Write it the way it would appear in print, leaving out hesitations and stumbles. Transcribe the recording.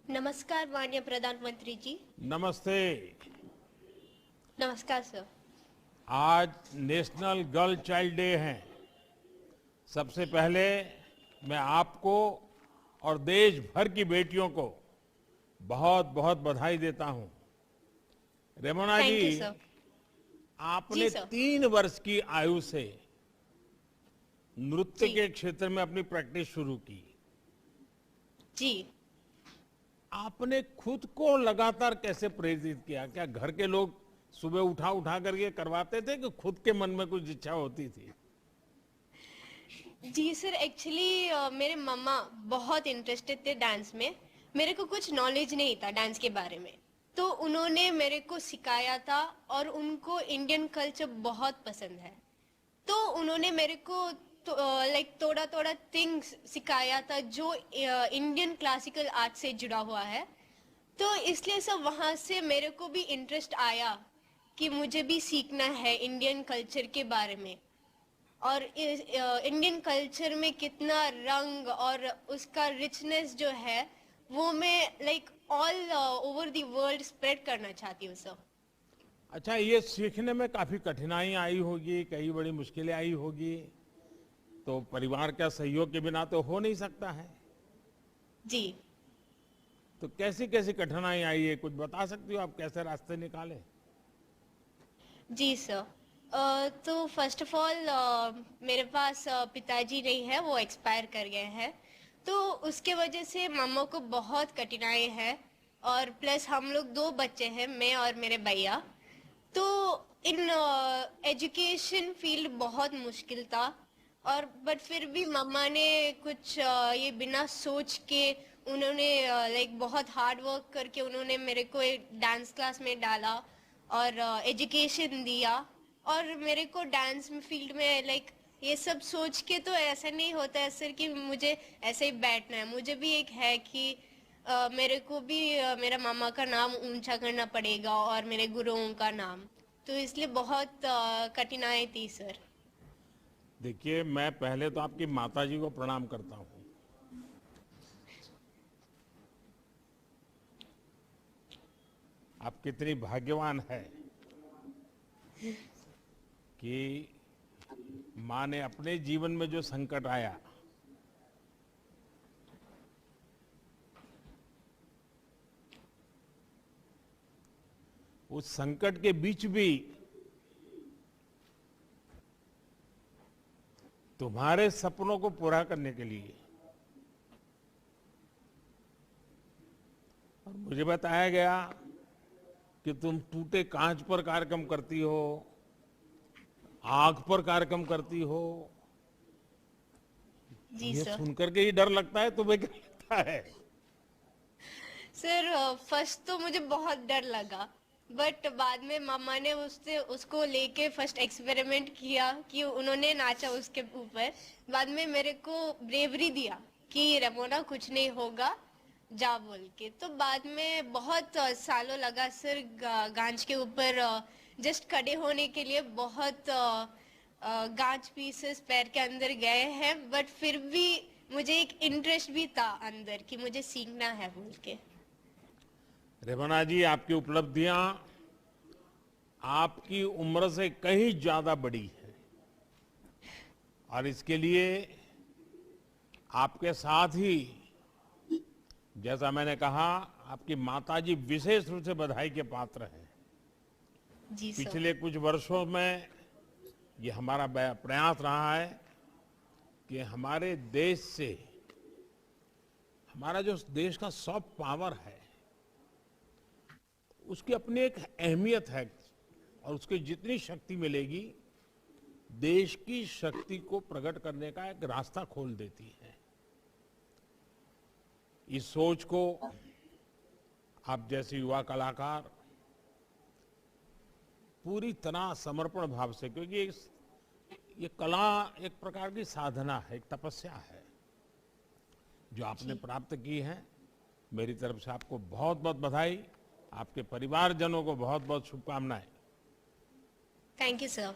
नमस्कार माननीय प्रधानमंत्री जी। नमस्ते। नमस्कार सर। आज नेशनल गर्ल चाइल्ड डे है। सबसे पहले मैं आपको और देश भर की बेटियों को बहुत बहुत बधाई देता हूं। रेमोना जी, थैंक यू सर। जी आपने सर। 3 वर्ष की आयु से नृत्य जी के क्षेत्र में अपनी प्रैक्टिस शुरू की। जी। आपने खुद को लगातार कैसे प्रेरित किया? क्या घर के लोग सुबह उठा उठा करके करवाते थे कि खुद के मन में कुछ इच्छा होती थी? जी सर, एक्चुअली मेरे मम्मा बहुत इंटरेस्टेड थे डांस में। मेरे को कुछ नॉलेज नहीं था डांस के बारे में, तो उन्होंने मेरे को सिखाया था। और उनको इंडियन कल्चर बहुत पसंद है, तो उन्होंने मेरे को तो, लाइक थोड़ा थोड़ा थिंग्स सिखाया था जो इंडियन क्लासिकल आर्ट से जुड़ा हुआ है। तो इसलिए सब वहाँ से मेरे को भी इंटरेस्ट आया कि मुझे भी सीखना है इंडियन कल्चर के बारे में। और इंडियन कल्चर में कितना रंग और उसका रिचनेस जो है वो मैं like all over the world spread करना चाहती हूँ सर। अच्छा, ये सीखने में काफी कठिनाई आई होगी, कई बड़ी मुश्किलें आई होगी, तो परिवार का सहयोग के बिना तो हो नहीं सकता है। जी। तो कैसी कैसी कठिनाई आई है, कुछ बता सकती हो आप? कैसे रास्ते निकाले? जी सर। तो फर्स्ट ऑफ ऑल मेरे पास पिताजी नहीं है, वो एक्सपायर कर गए हैं। तो उसके वजह से मम्मा को बहुत कठिनाई है। और प्लस हम लोग दो बच्चे हैं, मैं और मेरे भैया। तो इन एजुकेशन फील्ड बहुत मुश्किल था। और बट फिर भी मम्मा ने कुछ ये बिना सोच के उन्होंने लाइक बहुत हार्ड वर्क करके उन्होंने मेरे को एक डांस क्लास में डाला और एजुकेशन दिया। और मेरे को डांस फील्ड में लाइक ये सब सोच के तो ऐसा नहीं होता है सर कि मुझे ऐसे ही बैठना है। मुझे भी एक है कि मेरे को भी मेरा मामा का नाम ऊंचा करना पड़ेगा और मेरे गुरुओं का नाम। तो इसलिए बहुत कठिनाई थी सर। देखिए, मैं पहले तो आपकी माताजी को प्रणाम करता हूँ। आप कितनी भाग्यवान है कि माँ ने अपने जीवन में जो संकट आया, उस संकट के बीच भी तुम्हारे सपनों को पूरा करने के लिए, और मुझे बताया गया कि तुम टूटे कांच पर कार्यक्रम करती हो, आग पर कार्यक्रम करती हो। जी ये सर। सुनकर के ही डर लगता है। तुम्हें क्या लगता है? सर फर्स्ट तो मुझे बहुत डर लगा, बट बाद में मामा ने उससे उसको लेके फर्स्ट एक्सपेरिमेंट किया कि उन्होंने नाचा उसके ऊपर। बाद में मेरे को ब्रेवरी दिया कि रमोना कुछ नहीं होगा, जा बोल के। तो बाद में बहुत सालों लगा सर गांच के ऊपर जस्ट खड़े होने के लिए। बहुत गांच पीसेस पैर के अंदर गए हैं, बट फिर भी मुझे एक इंटरेस्ट भी था अंदर कि मुझे सीखना है बोल के। रेवना जी, आपकी उपलब्धियां आपकी उम्र से कहीं ज्यादा बड़ी है, और इसके लिए आपके साथ ही, जैसा मैंने कहा, आपकी माताजी विशेष रूप से बधाई के पात्र हैं। जी सर। पिछले कुछ वर्षों में ये हमारा प्रयास रहा है कि हमारे देश से, हमारा जो देश का सॉफ्ट पावर है, उसकी अपनी एक अहमियत है, और उसकी जितनी शक्ति मिलेगी, देश की शक्ति को प्रकट करने का एक रास्ता खोल देती है। इस सोच को आप जैसे युवा कलाकार पूरी तरह समर्पण भाव से, क्योंकि ये कला एक प्रकार की साधना है, एक तपस्या है जो आपने जी। प्राप्त की है। मेरी तरफ से आपको बहुत बहुत बधाई, आपके परिवारजनों को बहुत बहुत शुभकामनाएं। Thank you sir.